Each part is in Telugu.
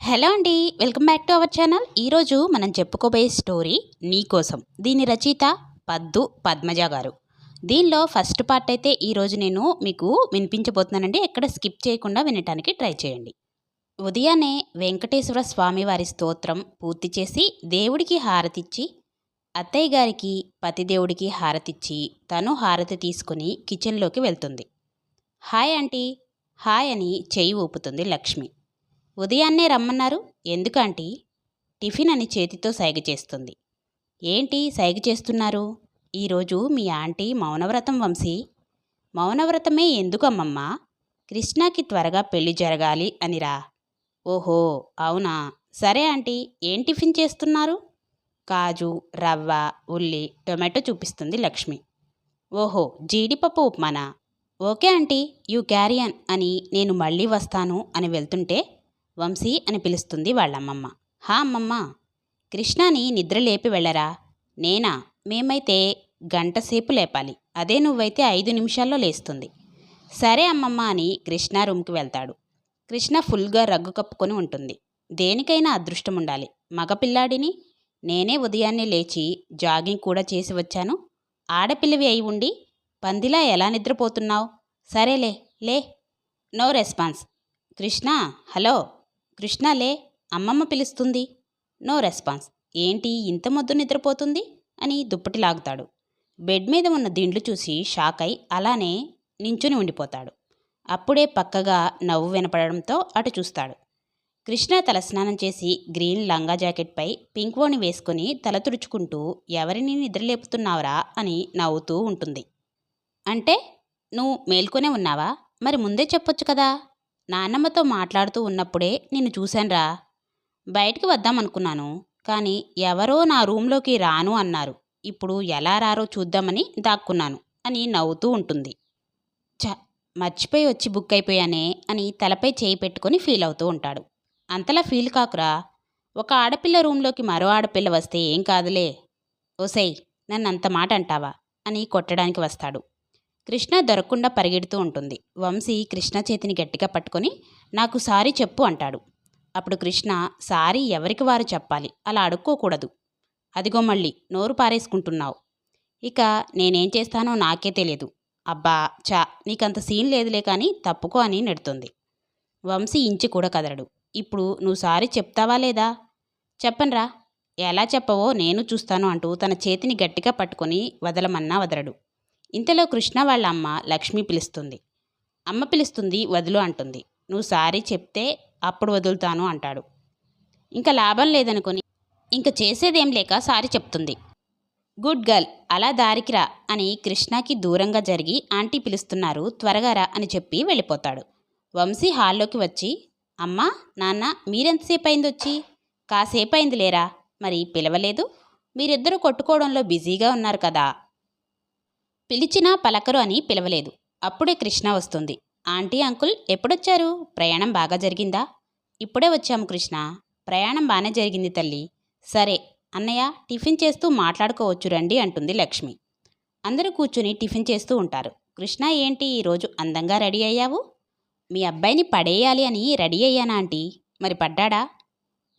హలో అండి, welcome back to our channel. ఈరోజు మనం చెప్పుకోబోయే స్టోరీ నీకోసం. దీని రచయిత పద్దు పద్మజ గారు. దీనిలో ఫస్ట్ పార్ట్ అయితే ఈరోజు నేను మీకు వినిపించబోతున్నానండి. ఎక్కడ స్కిప్ చేయకుండా వినటానికి ట్రై చేయండి. ఉదయాన్నే వెంకటేశ్వర స్వామి వారి స్తోత్రం పూర్తి చేసి దేవుడికి హారతిచ్చి, అత్తయ్య గారికి పతిదేవుడికి హారతిచ్చి తను హారతి తీసుకుని కిచెన్లోకి వెళ్తుంది. హాయ్ ఆంటీ, హాయ్ అని చెయ్యి ఊపుతుంది లక్ష్మి. ఉదయాన్నే రమ్మన్నారు ఎందుకంటీ? టిఫిన్ అని చేతితో సైగ చేస్తుంది. ఏంటి సైగ చేస్తున్నారు? ఈరోజు మీ ఆంటీ మౌనవ్రతం వంశీ. మౌనవ్రతమే ఎందుకమ్మమ్మా? కృష్ణకి త్వరగా పెళ్లి జరగాలి అనిరా. ఓహో అవునా, సరే ఆంటీ, ఏం టిఫిన్ చేస్తున్నారు? కాజు, రవ్వ, ఉల్లి, టొమాటో చూపిస్తుంది లక్ష్మి. ఓహో జీడిపప్పు ఉప్మానా? ఓకే ఆంటీ, యూ క్యారియన్ అని నేను మళ్ళీ వస్తాను అని వెళ్తుంటే వంశీ అని పిలుస్తుంది వాళ్ళమ్మమ్మ. హా అమ్మమ్మ. కృష్ణని నిద్ర లేపి వెళ్ళరా? నేనా? మేమైతే గంటసేపు లేపాలి, అదే నువ్వైతే 5 నిమిషాల్లో లేస్తుంది. సరే అమ్మమ్మ అని కృష్ణ రూమ్కి వెళ్తాడు. కృష్ణ ఫుల్గా రగ్గు కప్పుకొని ఉంటుంది. దేనికైనా అదృష్టం ఉండాలి. మగపిల్లాడిని నేనే ఉదయాన్నే లేచి జాగింగ్ కూడా చేసి వచ్చాను. ఆడపిల్లవి అయి ఉండి పందిలా ఎలా నిద్రపోతున్నావు? సరేలే లే. No response. Krishna hello. Krishna లే, అమ్మమ్మ పిలుస్తుంది. No response. ఏంటి ఇంత మొద్దు నిద్రపోతుంది అని దుప్పటి లాగుతాడు. బెడ్ మీద ఉన్న దిండ్లు చూసి షాక్ అయి అలానే నించుని ఉండిపోతాడు. అప్పుడే పక్కగా నవ్వు వినపడడంతో అటు చూస్తాడు. కృష్ణ తలస్నానం చేసి గ్రీన్ లంగా జాకెట్పై పింక్ ఓణి వేసుకుని తల తుడుచుకుంటూ ఎవరిని నిద్రలేపుతున్నావురా అని నవ్వుతూ ఉంటుంది. అంటే నువ్వు మేల్కొనే ఉన్నావా? మరి ముందే చెప్పొచ్చు కదా. నాన్నమ్మతో మాట్లాడుతూ ఉన్నప్పుడే నిన్ను చూశాన్రా. బయటికి వద్దామనుకున్నాను, కానీ ఎవరో నా రూంలోకి రాను అన్నారు. ఇప్పుడు ఎలా రారో చూద్దామని దాక్కున్నాను అని నవ్వుతూ ఉంటుంది. మర్చిపోయి వచ్చి బుక్ అయిపోయానే అని తలపై చేయి పెట్టుకొని ఫీల్ అవుతూ ఉంటాడు. అంతలా ఫీల్ కాకురా. ఒక ఆడపిల్ల రూంలోకి మరో ఆడపిల్ల వస్తే ఏం కాదులే. ఓసై, నన్నంత మాట అంటావా అని కొట్టడానికి వస్తాడు. కృష్ణ దొరకకుండా పరిగెడుతూ ఉంటుంది. వంశీ కృష్ణ చేతిని గట్టిగా పట్టుకొని నాకు సారీ చెప్పు అంటాడు. అప్పుడు కృష్ణ సారీ ఎవరికి వారు చెప్పాలి, అలా అడుక్కోకూడదు. అదిగో మళ్ళీ నోరు పారేసుకుంటున్నావు. ఇక నేనేం చేస్తానో నాకే తెలియదు. అబ్బా నీకంత సీన్ లేదులే కానీ తప్పుకో అని నెడుతుంది. వంశీ ఇంచి కూడా కదలడు. ఇప్పుడు నువ్వు సారీ చెప్తావా లేదా? చెప్పన్రా. ఎలా చెప్పవో నేను చూస్తాను అంటూ తన చేతిని గట్టిగా పట్టుకొని వదలమన్నా వదలడు. ఇంతలో కృష్ణ వాళ్ళ అమ్మ లక్ష్మి పిలుస్తుంది. అమ్మ పిలుస్తుంది వదులు అంటుంది. నువ్వు సారీ చెప్తే అప్పుడు వదులుతాను అంటాడు. ఇంకా లాభం లేదనుకొని ఇంక చేసేదేం లేక సారీ చెప్తుంది. గుడ్ గర్ల్, అలా దారికి రా అని కృష్ణకి దూరంగా జరిగి ఆంటీ పిలుస్తున్నారు త్వరగా రా అని చెప్పి వెళ్ళిపోతాడు. వంశీ హాల్లోకి వచ్చి అమ్మా నాన్న మీరెంతసేపు అయింది వచ్చి? కాసేపు అయింది లేరా, మరి పిలవలేదు? మీరిద్దరూ కొట్టుకోవడంలో బిజీగా ఉన్నారు కదా. పిలిచినా పలకరు అని పిలవలేదు. అప్పుడే కృష్ణ వస్తుంది. ఆంటీ అంకుల్ ఎప్పుడొచ్చారు? ప్రయాణం బాగా జరిగిందా? ఇప్పుడే వచ్చాము కృష్ణ. ప్రయాణం బాగానే జరిగింది తల్లి. సరే అన్నయ్య, టిఫిన్ చేస్తూ మాట్లాడుకోవచ్చు రండి అంటుంది లక్ష్మి. అందరూ కూర్చుని టిఫిన్ చేస్తూ ఉంటారు. కృష్ణ ఏంటి ఈరోజు అందంగా రెడీ అయ్యావు? మీ అబ్బాయిని పడేయాలి అని రెడీ అయ్యానా ఆంటీ? మరి పడ్డాడా?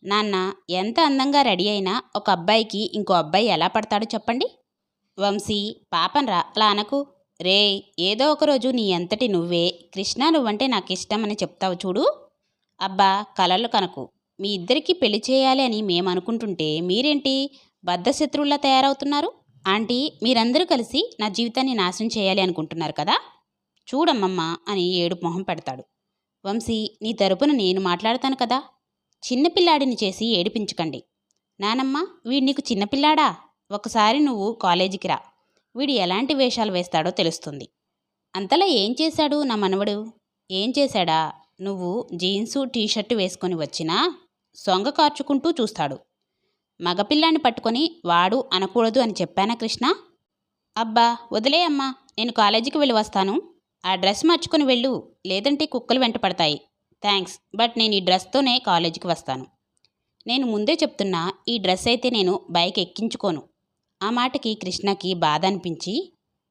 నాన్న, ఎంత అందంగా రెడీ అయినా ఒక అబ్బాయికి ఇంకో అబ్బాయి ఎలా పడతాడో చెప్పండి. వంశీ పాపన్రా అలా అనకు. రే, ఏదో ఒకరోజు నీ అంతటి నువ్వే కృష్ణ నువ్వంటే నాకు ఇష్టం అని చెప్తావు చూడు. అబ్బా కలలు కనకు. మీ ఇద్దరికీ పెళ్లి చేయాలి అని మేము అనుకుంటుంటే మీరేంటి బద్ధశత్రువుల్లా తయారవుతున్నారు? ఆంటీ, మీరందరూ కలిసి నా జీవితాన్ని నాశనం చేయాలి అనుకుంటున్నారు కదా. చూడమ్మమ్మ అని ఏడుపు మొహం పెడతాడు. వంశీ, నీ తరపున నేను మాట్లాడతాను కదా. చిన్నపిల్లాడిని చేసి ఏడిపించకండి. నానమ్మ, వీడు నీకు చిన్నపిల్లాడా? ఒకసారి నువ్వు కాలేజీకి రా, వీడు ఎలాంటి వేషాలు వేస్తాడో తెలుస్తుంది. అంతలా ఏం చేశాడు నా మనవడు? ఏం చేశాడా? నువ్వు జీన్సు టీషర్టు వేసుకొని వచ్చినా సొంగ కార్చుకుంటూ చూస్తాడు. మగపిల్లాన్ని పట్టుకొని వాడు అనకూడదు అని చెప్పానా కృష్ణ? అబ్బా వదిలే అమ్మా, నేను కాలేజీకి వెళ్ళి వస్తాను. ఆ డ్రెస్ మార్చుకొని వెళ్ళు, లేదంటే కుక్కలు వెంట పడతాయి. థ్యాంక్స్, బట్ నేను ఈ డ్రెస్తోనే కాలేజీకి వస్తాను. నేను ముందే చెప్తున్నా, ఈ డ్రెస్ అయితే నేను బైక్ ఎక్కించుకోను. ఆ మాటకి కృష్ణకి బాధ అనిపించి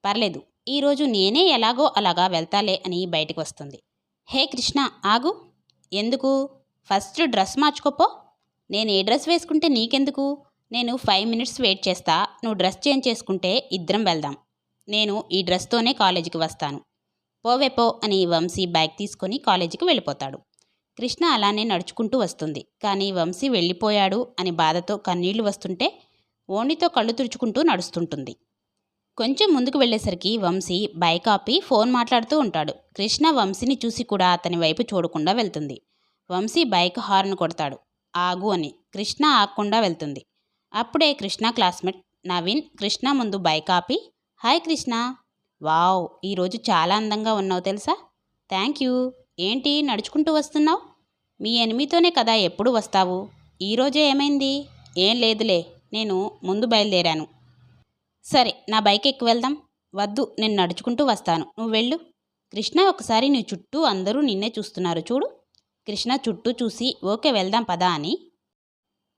పర్లేదు, ఈరోజు నేనే ఎలాగో అలాగా వెళ్తాలే అని బయటికి వస్తుంది. హే కృష్ణ ఆగు. ఎందుకు? ఫస్ట్ డ్రెస్ మార్చుకోపో. నేను ఏ డ్రెస్ వేసుకుంటే నీకెందుకు? నేను 5 మినిట్స్ వెయిట్ చేస్తా. నువ్వు డ్రెస్ చేంజ్ చేసుకుంటే ఇద్దరం వెళ్దాం. నేను ఈ డ్రెస్తోనే కాలేజీకి వస్తాను. పోవే పో అని వంశీ బైక్ తీసుకొని కాలేజీకి వెళ్ళిపోతాడు. కృష్ణ అలానే నడుచుకుంటూ వస్తుంది. కానీ వంశీ వెళ్ళిపోయాడు అని బాధతో కన్నీళ్లు వస్తుంటే ఓణితో కళ్ళు తుడుచుకుంటూ నడుస్తుంటుంది. కొంచెం ముందుకు వెళ్ళేసరికి వంశీ బైక్ ఆపి ఫోన్ మాట్లాడుతూ ఉంటాడు. కృష్ణ వంశీని చూసి కూడా అతని వైపు చూడకుండా వెళ్తుంది. వంశీ బైక్ హార్న్ కొడతాడు. ఆగు అని. కృష్ణ ఆగకుండా వెళ్తుంది. అప్పుడే కృష్ణ క్లాస్మేట్ నవీన్ కృష్ణ ముందు బైక్ ఆపి, హాయ్ కృష్ణ, వావ్ ఈరోజు చాలా అందంగా ఉన్నావు తెలుసా? Thank you. ఏంటి నడుచుకుంటూ వస్తున్నావు? మీ ఎనిమితోనే కదా ఎప్పుడు వస్తావు. ఈరోజే ఏమైంది? ఏం లేదులే, నేను ముందు బయలుదేరాను. సరే నా బైక్ ఎక్కి వెళ్దాం. వద్దు, నేను నడుచుకుంటూ వస్తాను, నువ్వు వెళ్ళు. కృష్ణ ఒకసారి నీ చుట్టూ అందరూ నిన్నే చూస్తున్నారు చూడు. కృష్ణ చుట్టూ చూసి ఓకే వెళ్దాం పదా అని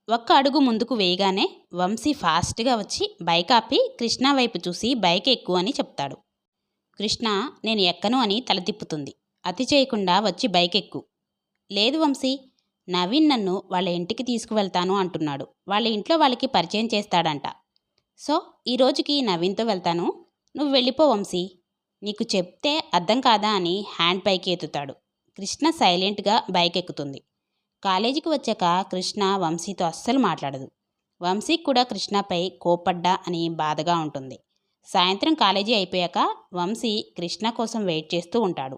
ఒక్క అడుగు ముందుకు వేయగానే వంశీ ఫాస్ట్గా వచ్చి బైక్ ఆపి కృష్ణ వైపు చూసి బైక్ ఎక్కు అని చెప్తాడు. కృష్ణ నేను ఎక్కను అని తల తిప్పుతుంది. అతి చేయకుండా వచ్చి బైక్ ఎక్కు. లేదు వంశీ, నవీన్ నన్ను వాళ్ళ ఇంటికి తీసుకువెళ్తాను అంటున్నాడు. వాళ్ళ ఇంట్లో వాళ్ళకి పరిచయం చేస్తాడంట. సో ఈ రోజుకి నవీన్తో వెళ్తాను, నువ్వు వెళ్ళిపో వంశీ. నీకు చెప్తే అర్థం కాదా అని హ్యాండ్ పైకి ఎత్తుతాడు. కృష్ణ సైలెంట్గా బైక్ ఎక్కుతుంది. కాలేజీకి వచ్చాక కృష్ణ వంశీతో అస్సలు మాట్లాడదు. వంశీకి కూడా కృష్ణపై కోపడ్డా అని బాధగా ఉంటుంది. సాయంత్రం కాలేజీ అయిపోయాక వంశీ కృష్ణ కోసం వెయిట్ చేస్తూ ఉంటాడు.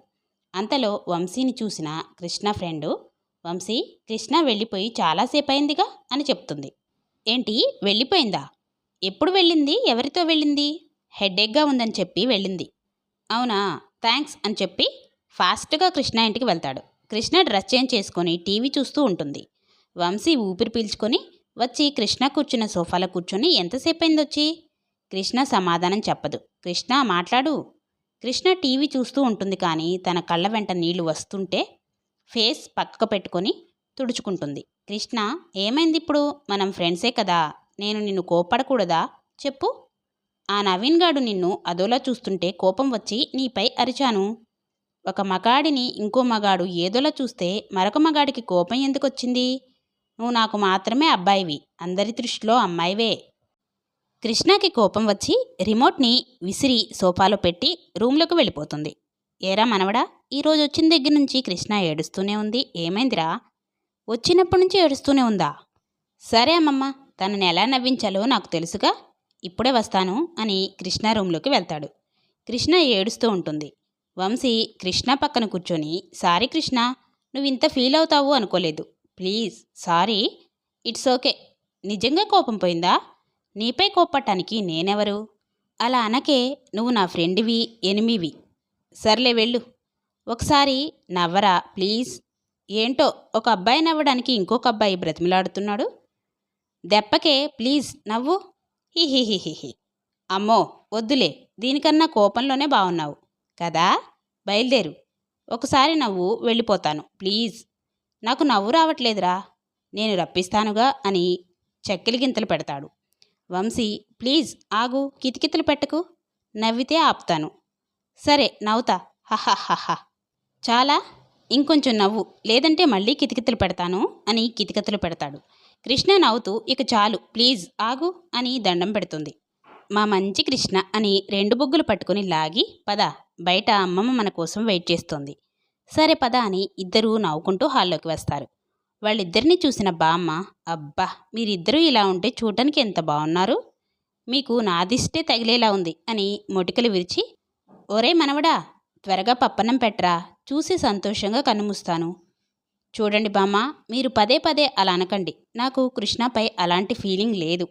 అంతలో వంశీని చూసిన కృష్ణ ఫ్రెండు, వంశీ కృష్ణ వెళ్ళిపోయి చాలాసేపు అయిందిగా అని చెప్తుంది. ఏంటి వెళ్ళిపోయిందా? ఎప్పుడు వెళ్ళింది? ఎవరితో వెళ్ళింది? హెడేక్గా ఉందని చెప్పి వెళ్ళింది. అవునా, థ్యాంక్స్ అని చెప్పి ఫాస్ట్గా కృష్ణ ఇంటికి వెళ్తాడు. కృష్ణ డ్రెస్ చేంజ్ చేసుకొని టీవీ చూస్తూ ఉంటుంది. వంశీ ఊపిరి పీల్చుకొని వచ్చి కృష్ణ కూర్చున్న సోఫాలో కూర్చొని ఎంతసేపు అయింది వచ్చి? కృష్ణ సమాధానం చెప్పదు. కృష్ణ మాట్లాడు. కృష్ణ టీవీ చూస్తూ ఉంటుంది కానీ తన కళ్ళ వెంట నీళ్లు వస్తుంటే ఫేస్ పక్కకు పెట్టుకొని తుడుచుకుంటుంది. కృష్ణ ఏమైంది ఇప్పుడు? మనం ఫ్రెండ్సే కదా, నేను నిన్ను కోపడకూడదా చెప్పు? ఆ నవీన్ గాడు నిన్ను అదోలా చూస్తుంటే కోపం వచ్చి నీపై అరిచాను. ఒక మగాడిని ఇంకో మగాడు ఏదోలా చూస్తే మరొక మగాడికి కోపం ఎందుకొచ్చింది? నువ్వు నాకు మాత్రమే అబ్బాయివి, అందరి దృష్టిలో అమ్మాయివే. కృష్ణకి కోపం వచ్చి రిమోట్ని విసిరి సోఫాలో పెట్టి రూమ్లోకి వెళ్ళిపోతుంది. ఏరా మనవడా, ఈరోజు వచ్చిన దగ్గర నుంచి కృష్ణ ఏడుస్తూనే ఉంది, ఏమైందిరా? వచ్చినప్పటి నుంచి ఏడుస్తూనే ఉందా? సరే అమ్మమ్మ, తనని ఎలా నవ్వించాలో నాకు తెలుసుగా, ఇప్పుడే వస్తాను అని కృష్ణ రూమ్లోకి వెళ్తాడు. కృష్ణ ఏడుస్తూ ఉంటుంది. వంశీ కృష్ణ పక్కన కూర్చొని, సారీ కృష్ణ, నువ్వు ఇంత ఫీల్ అవుతావు అనుకోలేదు, ప్లీజ్ సారీ. It's okay. నిజంగా కోపం పోయిందా? నీపై కోపట్టానికి నేనెవరు? అలా అనకే, నువ్వు నా ఫ్రెండ్వి, ఎనిమివి. సర్లే వెళ్ళు. ఒకసారి నవ్వరా ప్లీజ్. ఏంటో ఒక అబ్బాయి నవ్వడానికి ఇంకొక అబ్బాయి బ్రతిమిలాడుతున్నాడు. దెప్పకే ప్లీజ్ నవ్వు. హిహిహిహిహి. అమ్మో వద్దులే, దీనికన్నా కోపంలోనే బాగున్నావు కదా. బయలుదేరు. ఒకసారి నవ్వు, వెళ్ళిపోతాను ప్లీజ్. నాకు నవ్వు రావట్లేదురా, నేను రప్పిస్తానుగా అని చెక్కిలి గింతలు పెడతాడు. వంశీ ప్లీజ్ ఆగు, కితకితలు పెట్టకు, నవ్వితే ఆపుతాను. సరే నవ్వుతా, హహహహ. చాలా, ఇంకొంచెం నవ్వు, లేదంటే మళ్ళీ కితకితలు పెడతాను అని కితకితలు పెడతాడు. కృష్ణ నవ్వుతూ ఇక చాలు ప్లీజ్ ఆగు అని దండం పెడుతుంది. మా మంచి కృష్ణ అని 2 బొగ్గులు పట్టుకుని లాగి, పద బయట అమ్మమ్మ మన కోసం వెయిట్ చేస్తోంది. సరే పద అని ఇద్దరూ నవ్వుకుంటూ హాల్లోకి వస్తారు. వాళ్ళిద్దరినీ చూసిన బామ్మ, అబ్బా మీరిద్దరూ ఇలా ఉంటే చూడటానికి ఎంత బాగున్నారు, మీకు నాదిష్టే తగిలేలా ఉంది అని మొటికలు విరిచి, ఒరే మనవడా త్వరగా పప్పన్నం పెట్టరా, చూసి సంతోషంగా కన్నుమూస్తాను. చూడండి బామ్మ, మీరు పదే పదే అలా అనకండి, నాకు కృష్ణపై అలాంటి ఫీలింగ్ లేదు.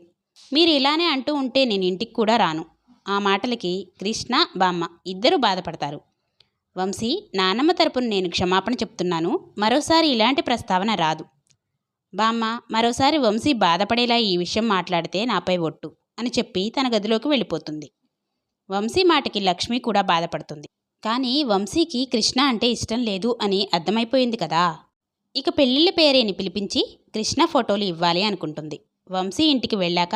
మీరు ఇలానే అంటూ ఉంటే నేను ఇంటికి కూడా రాను. ఆ మాటలకి కృష్ణ బామ్మ ఇద్దరూ బాధపడతారు. వంశీ, నానమ్మ తరపున నేను క్షమాపణ చెప్తున్నాను, మరోసారి ఇలాంటి ప్రస్తావన రాదు. బామ్మ మరోసారి వంశీ బాధపడేలా ఈ విషయం మాట్లాడితే నాపై ఒట్టు అని చెప్పి తన గదిలోకి వెళ్ళిపోతుంది. వంశీ మాటకి లక్ష్మి కూడా బాధపడుతుంది. కానీ వంశీకి కృష్ణ అంటే ఇష్టం లేదు అని అర్థమైపోయింది కదా. ఇక పెళ్ళిళ్ళ పేరేని పిలిపించి కృష్ణ ఫోటోలు ఇవ్వాలి అనుకుంటుంది. వంశీ ఇంటికి వెళ్ళాక,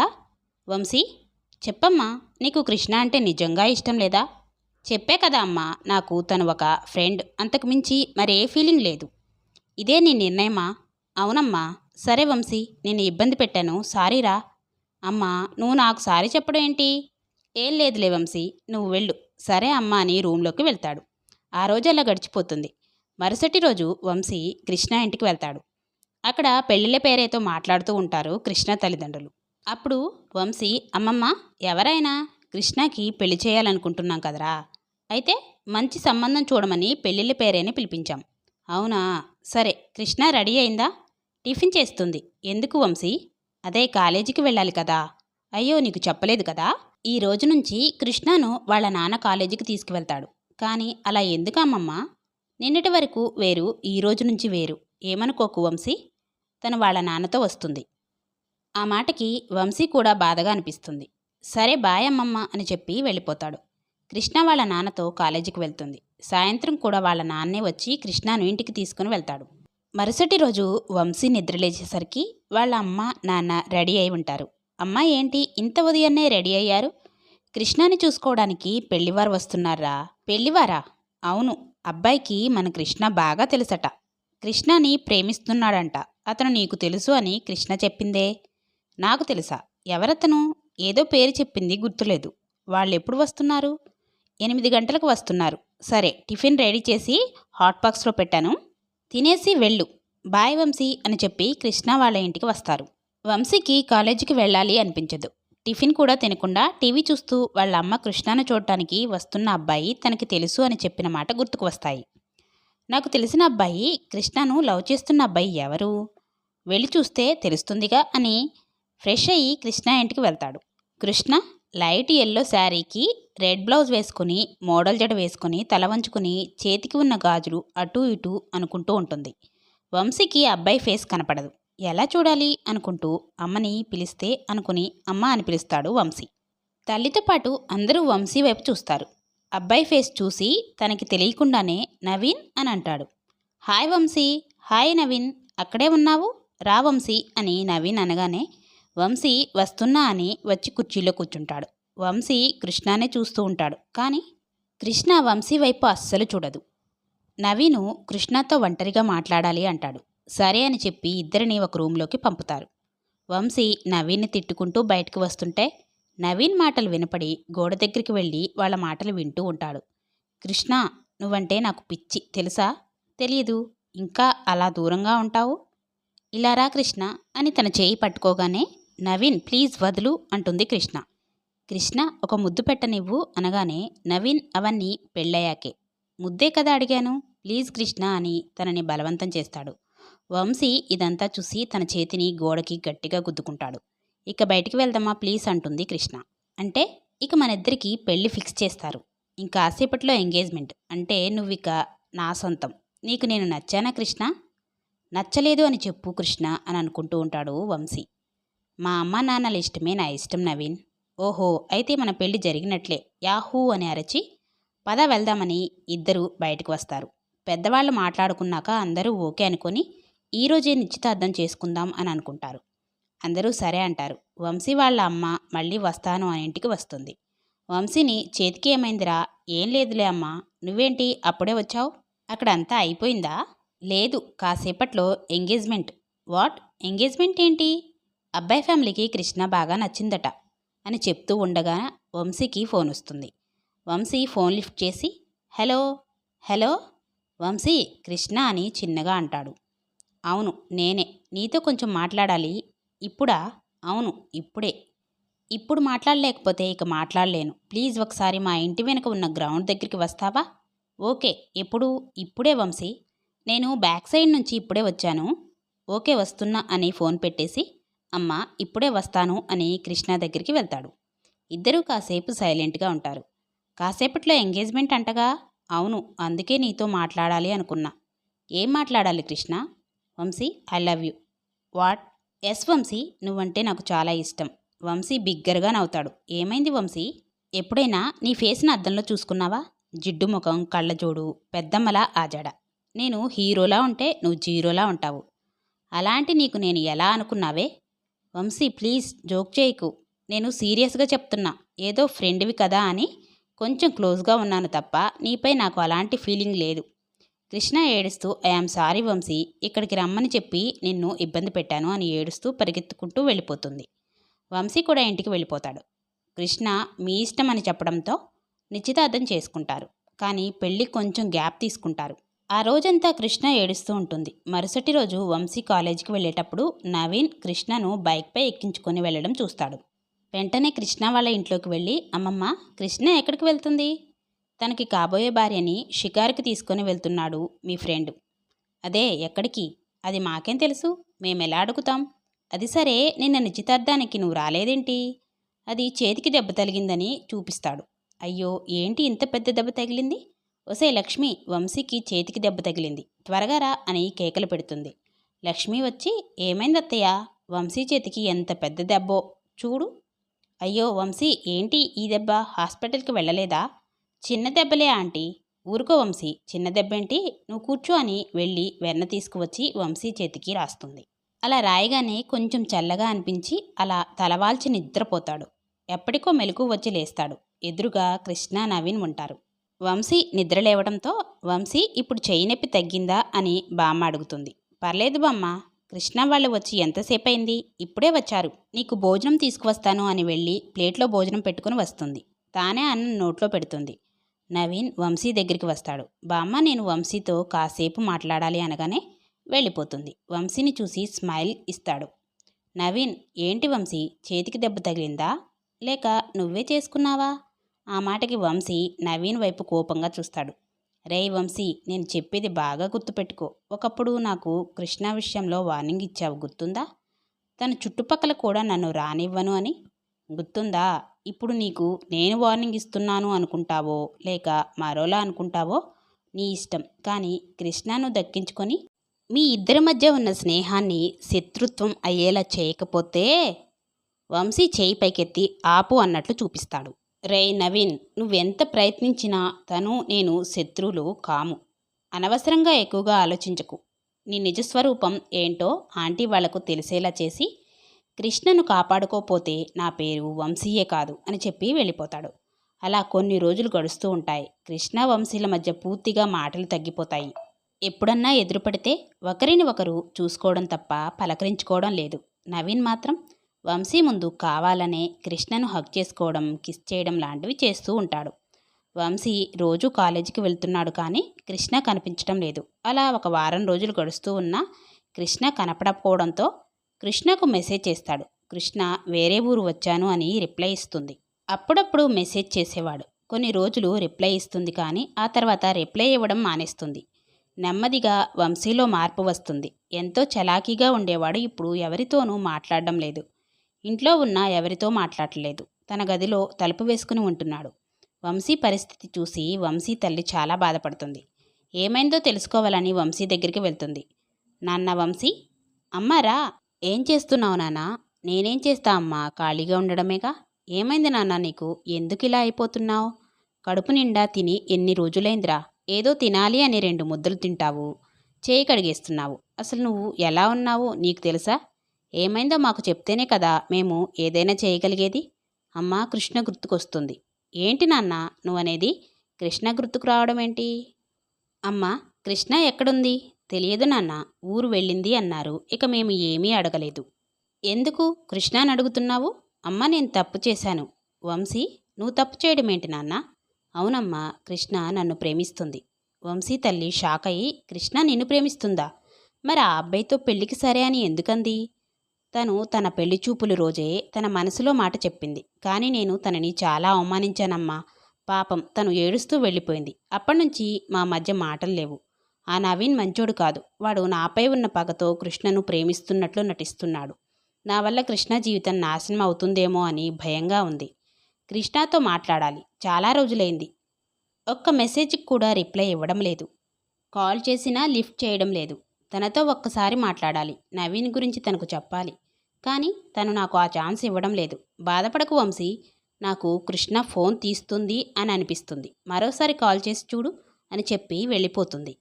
వంశీ చెప్పమ్మా, నీకు కృష్ణ అంటే నిజంగా ఇష్టం లేదా? చెప్పే కదా అమ్మా, నాకు తను ఒక ఫ్రెండ్, అంతకు మించి మరే ఫీలింగ్ లేదు. ఇదే నీ నిర్ణయమా? అవునమ్మా. సరే వంశీ, నేను ఇబ్బంది పెట్టాను, సారీరా. అమ్మా, నువ్వు నాకు సారీ చెప్పడం ఏంటి? ఏం లేదులే వంశీ, నువ్వు వెళ్ళు. సరే అమ్మా అని రూంలోకి వెళ్తాడు. ఆ రోజు అలా గడిచిపోతుంది. మరుసటి రోజు వంశీ కృష్ణ ఇంటికి వెళ్తాడు. అక్కడ పెళ్ళిళ్ళ పేరేతో మాట్లాడుతూ ఉంటారు కృష్ణ తల్లిదండ్రులు. అప్పుడు వంశీ, అమ్మమ్మ, ఎవరైనా కృష్ణకి పెళ్లి చేయాలనుకుంటున్నాం కదరా, అయితే మంచి సంబంధం చూడమని పెళ్ళిళ్ళ పేరేని పిలిపించాం. అవునా, సరే. కృష్ణ రెడీ అయిందా? టిఫిన్ చేస్తుంది. ఎందుకు వంశీ? అదే కాలేజీకి వెళ్ళాలి కదా. అయ్యో, నీకు చెప్పలేదు కదా. ఈ రోజు నుంచి కృష్ణను వాళ్ళ నాన్న కాలేజీకి తీసుకువెళ్తాడు. కానీ అలా ఎందుకు అమ్మమ్మ? నిన్నటి వరకు వేరు, ఈ రోజు నుంచి వేరు. ఏమనుకోకు వంశీ, తను వాళ్ళ నాన్నతో వస్తుంది. ఆ మాటకి వంశీ కూడా బాధగా అనిపిస్తుంది. సరే బాయ్ అమ్మమ్మ అని చెప్పి వెళ్ళిపోతాడు. కృష్ణ వాళ్ళ నాన్నతో కాలేజీకి వెళ్తుంది. సాయంత్రం కూడా వాళ్ళ నాన్నే వచ్చి కృష్ణను ఇంటికి తీసుకుని వెళ్తాడు. మరుసటి రోజు వంశీ నిద్రలేచేసరికి వాళ్ళ అమ్మ నాన్న రెడీ అయి ఉంటారు. అమ్మ, ఏంటి ఇంత ఉదయాన్నే రెడీ అయ్యారు? కృష్ణని చూసుకోవడానికి పెళ్లివారు వస్తున్నారా? పెళ్లివారా? అవును. అబ్బాయికి మన కృష్ణ బాగా తెలుసట. కృష్ణని ప్రేమిస్తున్నాడంట. అతను నీకు తెలుసు అని కృష్ణ చెప్పిందే. నాకు తెలుసా? ఎవరతను? ఏదో పేరు చెప్పింది, గుర్తులేదు. వాళ్ళెప్పుడు వస్తున్నారు? 8 గంటలకు వస్తున్నారు. సరే, టిఫిన్ రెడీ చేసి హాట్ బాక్స్లో పెట్టాను, తినేసి వెళ్ళు. బాయ్ వంశీ అని చెప్పి కృష్ణ వాళ్ళ ఇంటికి వస్తారు. వంశీకి కాలేజీకి వెళ్ళాలి అనిపించదు. టిఫిన్ కూడా తినకుండా టీవీ చూస్తూ వాళ్ళ అమ్మ కృష్ణను చూడటానికి వస్తున్న అబ్బాయి తనకి తెలుసు అని చెప్పిన మాట గుర్తుకు వస్తాయి. నాకు తెలిసిన అబ్బాయి కృష్ణను లవ్ చేస్తున్న అబ్బాయి ఎవరు? వెళ్ళి చూస్తే తెలుస్తుందిగా అని ఫ్రెష్ అయ్యి కృష్ణ ఇంటికి వెళ్తాడు. కృష్ణ లైట్ ఎల్లో శారీకి రెడ్ బ్లౌజ్ వేసుకుని, మోడల్ జడ వేసుకుని, తల వంచుకుని, చేతికి ఉన్న గాజులు అటూ ఇటూ అనుకుంటూ ఉంటుంది. వంశీకి అబ్బాయి ఫేస్ కనపడదు. ఎలా చూడాలి అనుకుంటూ అమ్మని పిలిస్తే అనుకుని అమ్మ అని పిలుస్తాడు వంశీ. తల్లితో పాటు అందరూ వంశీ వైపు చూస్తారు. అబ్బాయి ఫేస్ చూసి తనకి తెలియకుండానే నవీన్ అని అంటాడు. హాయ్ వంశీ. హాయ్ నవీన్, అక్కడే ఉన్నావు? రా వంశీ అని నవీన్ అనగానే వంశీ వస్తున్నా అని వచ్చి కుర్చీలో కూర్చుంటాడు. వంశీ కృష్ణానే చూస్తూ ఉంటాడు. కానీ కృష్ణ వంశీ వైపు అస్సలు చూడదు. నవీను కృష్ణతో ఒంటరిగా మాట్లాడాలి అంటాడు. సరే అని చెప్పి ఇద్దరిని ఒక రూంలోకి పంపుతారు. వంశీ నవీన్ని తిట్టుకుంటూ బయటకు వస్తుంటే నవీన్ మాటలు వినపడి గోడ దగ్గరికి వెళ్ళి వాళ్ళ మాటలు వింటూ ఉంటాడు. కృష్ణ, నువ్వంటే నాకు పిచ్చి, తెలుసా? తెలియదు. ఇంకా అలా దూరంగా ఉంటావు? ఇలా రా కృష్ణ అని తన చేయి పట్టుకోగానే నవీన్, ప్లీజ్ వదులు అంటుంది కృష్ణ. కృష్ణ, ఒక ముద్దు పెట్టనివ్వు అనగానే నవీన్, అవన్నీ పెళ్ళయ్యాకే. ముద్దే కదా అడిగాను, ప్లీజ్ కృష్ణ అని తనని బలవంతం చేస్తాడు. వంశీ ఇదంతా చూసి తన చేతిని గోడకి గట్టిగా గుద్దుకుంటాడు. ఇక బయటికి వెళ్దామా ప్లీజ్ అంటుంది కృష్ణ. అంటే ఇక మనిద్దరికి పెళ్లి ఫిక్స్ చేస్తారు. ఇంకాసేపట్లో ఎంగేజ్మెంట్. అంటే నువ్విక నా సొంతం. నీకు నేను నచ్చానా కృష్ణ? నచ్చలేదు అని చెప్పు కృష్ణ అని అనుకుంటూ ఉంటాడు వంశీ. మా అమ్మ నాన్నల ఇష్టమే నా ఇష్టం నవీన్. ఓహో, అయితే మన పెళ్లి జరిగినట్లే యాహూ అని అరచి పద వెళ్దామని ఇద్దరు బయటకు వస్తారు. పెద్దవాళ్ళు మాట్లాడుకున్నాక అందరూ ఓకే అనుకొని ఈరోజే నిశ్చితార్థం చేసుకుందాం అని అనుకుంటారు. అందరూ సరే అంటారు. వంశీ వాళ్ళ అమ్మ మళ్ళీ వస్తాను అని ఇంటికి వస్తుంది. వంశీని, చేతికి ఏమైందిరా? ఏం లేదులే అమ్మా. నువ్వేంటి అప్పుడే వచ్చావు? అక్కడ అంతా అయిపోయిందా? లేదు, కాసేపట్లో ఎంగేజ్మెంట్. వాట్? ఎంగేజ్మెంట్ ఏంటి? అబ్బాయి ఫ్యామిలీకి కృష్ణ బాగా నచ్చిందట అని చెప్తూ ఉండగా వంశీకి ఫోన్ వస్తుంది. వంశీ ఫోన్ లిఫ్ట్ చేసి హలో. హలో వంశీ, కృష్ణ అని చిన్నగా అంటాడు. అవును నేనే, నీతో కొంచెం మాట్లాడాలి. ఇప్పుడా? అవును ఇప్పుడే. ఇప్పుడు మాట్లాడలేకపోతే ఇక మాట్లాడలేను. ప్లీజ్ ఒకసారి మా ఇంటి వెనుక ఉన్న గ్రౌండ్ దగ్గరికి వస్తావా? ఓకే. ఎప్పుడు? ఇప్పుడే వంశీ. నేను బ్యాక్ సైడ్ నుంచి ఇప్పుడే వచ్చాను. ఓకే వస్తున్నా అని ఫోన్ పెట్టేసి అమ్మ ఇప్పుడే వస్తాను అని కృష్ణ దగ్గరికి వెళ్తాడు. ఇద్దరూ కాసేపు సైలెంట్గా ఉంటారు. కాసేపట్లో ఎంగేజ్మెంట్ అంటగా? అవును, అందుకే నీతో మాట్లాడాలి అనుకున్నా. ఏం మాట్లాడాలి Krishna? Vamshi, I love you. What? Yes Vamshi, నువ్వంటే నాకు చాలా ఇష్టం. వంశీ బిగ్గరగా నవ్వుతాడు. ఏమైంది వంశీ? ఎప్పుడైనా నీ ఫేస్ని అద్దంలో చూసుకున్నావా? జిడ్డు ముఖం, కళ్ళజోడు, పెద్దమ్మలా ఆజాడ. నేను హీరోలా ఉంటే నువ్వు జీరోలా ఉంటావు. అలాంటి నీకు నేను ఎలా అనుకున్నావే? వంశీ ప్లీజ్ జోక్ చేయకు. నేను సీరియస్గా చెప్తున్నా. ఏదో ఫ్రెండ్వి కదా అని కొంచెం క్లోజ్గా ఉన్నాను తప్ప నీపై నాకు అలాంటి ఫీలింగ్ లేదు. కృష్ణ ఏడుస్తూ ఐఆమ్ సారీ వంశీ, ఇక్కడికి రమ్మని చెప్పి నిన్ను ఇబ్బంది పెట్టాను అని ఏడుస్తూ పరిగెత్తుకుంటూ వెళ్ళిపోతుంది. వంశీ కూడా ఇంటికి వెళ్ళిపోతాడు. కృష్ణ మీ ఇష్టం అని చెప్పడంతో నిశ్చితార్థం చేసుకుంటారు. కానీ పెళ్ళి కొంచెం గ్యాప్ తీసుకుంటారు. ఆ రోజంతా కృష్ణ ఏడుస్తూ ఉంటుంది. మరుసటి రోజు వంశీ కాలేజీకి వెళ్ళేటప్పుడు నవీన్ కృష్ణను బైక్పై ఎక్కించుకొని వెళ్ళడం చూస్తాడు. వెంటనే కృష్ణ వాళ్ళ ఇంట్లోకి వెళ్ళి, అమ్మమ్మ, కృష్ణ ఎక్కడికి వెళ్తుంది? తనకి కాబోయే భార్యని షికారుకి తీసుకొని వెళ్తున్నాడు మీ ఫ్రెండ్. అదే ఎక్కడికి? అది మాకేం తెలుసు, మేమెలా అడుగుతాం? అది సరే, నిన్న నిశ్చితార్థానికి నువ్వు రాలేదేంటి? అది చేతికి దెబ్బ తగిలిందని చూపిస్తాడు. అయ్యో, ఏంటి ఇంత పెద్ద దెబ్బ తగిలింది? ఒసే లక్ష్మి, వంశీకి చేతికి దెబ్బ తగిలింది, త్వరగా రా అని కేకలు పెడుతుంది. లక్ష్మి వచ్చి, ఏమైంది అత్తయ్య? వంశీ చేతికి ఎంత పెద్ద దెబ్బో చూడు. అయ్యో వంశీ, ఏంటి ఈ దెబ్బ? హాస్పిటల్కి వెళ్ళలేదా? చిన్న దెబ్బలే ఆంటీ. ఊరుకో వంశీ, చిన్న దెబ్బేంటి, నువ్వు కూర్చో అని వెళ్ళి వెన్న తీసుకువచ్చి వంశీ చేతికి రాస్తుంది. అలా రాయగానే కొంచెం చల్లగా అనిపించి అలా తలవాల్చి నిద్రపోతాడు. ఎప్పటికో మెలకు వచ్చి లేస్తాడు. ఎదురుగా కృష్ణ, నవీన్ ఉంటారు. వంశీ నిద్రలేవడంతో, వంశీ ఇప్పుడు చెయ్యి నొప్పి తగ్గిందా అని బామ్మ అడుగుతుంది. పర్లేదు బామ్మ, కృష్ణ వాళ్ళు వచ్చి ఎంతసేపు అయింది? ఇప్పుడే వచ్చారు. నీకు భోజనం తీసుకువస్తాను అని వెళ్ళి ప్లేట్లో భోజనం పెట్టుకుని వస్తుంది. తానే అన్నం నోట్లో పెడుతుంది. నవీన్ వంశీ దగ్గరికి వస్తాడు. బామ్మ, నేను వంశీతో కాసేపు మాట్లాడాలి అనగానే వెళ్ళిపోతుంది. వంశీని చూసి స్మైల్ ఇస్తాడు. నవీన్, ఏంటి వంశీ, చేతికి దెబ్బ తగిలిందా లేక నువ్వే చేసుకున్నావా? ఆ మాటకి వంశీ నవీన్ వైపు కోపంగా చూస్తాడు. రేయ్ వంశీ, నేను చెప్పేది బాగా గుర్తుపెట్టుకో. ఒకప్పుడు నాకు కృష్ణ విషయంలో వార్నింగ్ ఇచ్చావు, గుర్తుందా? తన చుట్టుపక్కల కూడా నన్ను రానివ్వను అని. గుర్తుందా? ఇప్పుడు నీకు నేను వార్నింగ్ ఇస్తున్నాను అనుకుంటావో లేక మరోలా అనుకుంటావో నీ ఇష్టం. కానీ కృష్ణను దక్కించుకొని మీ ఇద్దరి మధ్య ఉన్న స్నేహాన్ని శత్రుత్వం అయ్యేలా చేయకపోతే వంశీ చేయి పైకెత్తి ఆపు అన్నట్లు చూపిస్తాడు. రేయ్ నవీన్, నువ్వెంత ప్రయత్నించినా తను నేను శత్రువులు కాము. అనవసరంగా ఎక్కువగా ఆలోచించకు. నీ నిజస్వరూపం ఏంటో ఆంటీ వాళ్లకు తెలిసేలా చేసి కృష్ణను కాపాడుకోపోతే నా పేరు వంశీయే కాదు అని చెప్పి వెళ్ళిపోతాడు. అలా కొన్ని రోజులు గడుస్తూ ఉంటాయి. కృష్ణ వంశీల మధ్య పూర్తిగా మాటలు తగ్గిపోతాయి. ఎప్పుడన్నా ఎదురుపడితే ఒకరిని ఒకరు చూసుకోవడం తప్ప పలకరించుకోవడం లేదు. నవీన్ మాత్రం వంశీ ముందు కావాలనే కృష్ణను హగ్ చేసుకోవడం, కిస్ చేయడం లాంటివి చేస్తూ ఉంటాడు. వంశీ రోజు కాలేజీకి వెళ్తున్నాడు కానీ కృష్ణ కనిపించడం లేదు. అలా ఒక వారం రోజులు గడుస్తూ ఉన్నా కృష్ణ కనపడకపోవడంతో కృష్ణకు మెసేజ్ చేస్తాడు. కృష్ణ వేరే ఊరు వచ్చాను అని రిప్లై ఇస్తుంది. అప్పుడప్పుడు మెసేజ్ చేసేవాడు. కొన్ని రోజులు రిప్లై ఇస్తుంది కానీ ఆ తర్వాత రిప్లై ఇవ్వడం మానేస్తుంది. నెమ్మదిగా వంశీలో మార్పు వస్తుంది. ఎంతో చలాకీగా ఉండేవాడు ఇప్పుడు ఎవరితోనూ మాట్లాడడం లేదు. ఇంట్లో ఉన్న ఎవరితో మాట్లాడలేదు. తన గదిలో తలుపు వేసుకుని ఉంటున్నాడు. వంశీ పరిస్థితి చూసి వంశీ తల్లి చాలా బాధపడుతుంది. ఏమైందో తెలుసుకోవాలని వంశీ దగ్గరికి వెళ్తుంది. నాన్న వంశీ, అమ్మారా, ఏం చేస్తున్నావు నాన్న? నేనేం చేస్తా అమ్మా, ఖాళీగా ఉండడమేగా. ఏమైంది నాన్న నీకు? ఎందుకు ఇలా అయిపోతున్నావు? కడుపు నిండా తిని ఎన్ని రోజులైందిరా? ఏదో తినాలి అని 2 ముద్దలు తింటావు, చేయి కడిగేస్తున్నావు. అసలు నువ్వు ఎలా ఉన్నావో నీకు తెలుసా? ఏమైందో మాకు చెప్తేనే కదా మేము ఏదైనా చేయగలిగేది. అమ్మ, కృష్ణ గుర్తుకొస్తుంది. ఏంటి నాన్న నువ్వనేది? కృష్ణ గుర్తుకు రావడం ఏంటి? అమ్మ, కృష్ణ ఎక్కడుంది? తెలియదు నాన్న, ఊరు వెళ్ళింది అన్నారు. ఇక మేము ఏమీ అడగలేదు. ఎందుకు కృష్ణని అడుగుతున్నావు? అమ్మ, నేను తప్పు చేశాను. వంశీ, నువ్వు తప్పు చేయడం ఏంటి నాన్న? అవునమ్మా, కృష్ణ నన్ను ప్రేమిస్తుంది. వంశీ తల్లి షాక్ అయ్యి, కృష్ణ నిన్ను ప్రేమిస్తుందా? మరి ఆ అబ్బాయితో పెళ్లికి సరే అని ఎందుకంది? తను తన పెళ్లి చూపులు రోజే తన మనసులో మాట చెప్పింది. కానీ నేను తనని చాలా అవమానించానమ్మా. పాపం, తను ఏడుస్తూ వెళ్ళిపోయింది. అప్పటినుంచి మా మధ్య మాటలు లేవు. ఆ నవీన్ మంచోడు కాదు. వాడు నాపై ఉన్న పగతో కృష్ణను ప్రేమిస్తున్నట్లు నటిస్తున్నాడు. నా వల్ల కృష్ణ జీవితం నాశనం అవుతుందేమో అని భయంగా ఉంది. కృష్ణతో మాట్లాడాలి. చాలా రోజులైంది. ఒక్క మెసేజ్కి కూడా రిప్లై ఇవ్వడం లేదు. కాల్ చేసినా లిఫ్ట్ చేయడం లేదు. తనతో ఒక్కసారి మాట్లాడాలి. నవీన్ గురించి తనకు చెప్పాలి. కానీ తను నాకు ఆ ఛాన్స్ ఇవ్వడం లేదు. బాధపడకు వంశీ, నాకు కృష్ణ ఫోన్ తీస్తుంది అని అనిపిస్తుంది. మరోసారి కాల్ చేసి చూడు అని చెప్పి వెళ్ళిపోతుంది.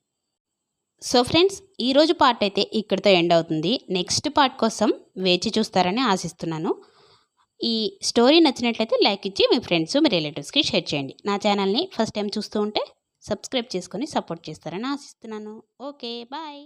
సో ఫ్రెండ్స్, ఈరోజు పార్ట్ అయితే ఇక్కడితో ఎండ్ అవుతుంది. నెక్స్ట్ పార్ట్ కోసం వేచి చూస్తారని ఆశిస్తున్నాను. ఈ స్టోరీ నచ్చినట్లయితే లైక్ ఇచ్చి మీ ఫ్రెండ్స్, మీ రిలేటివ్స్కి షేర్ చేయండి. నా ఛానల్ని ఫస్ట్ టైం చూస్తూ ఉంటే సబ్స్క్రైబ్ చేసుకొని సపోర్ట్ చేస్తారని ఆశిస్తున్నాను. Okay bye.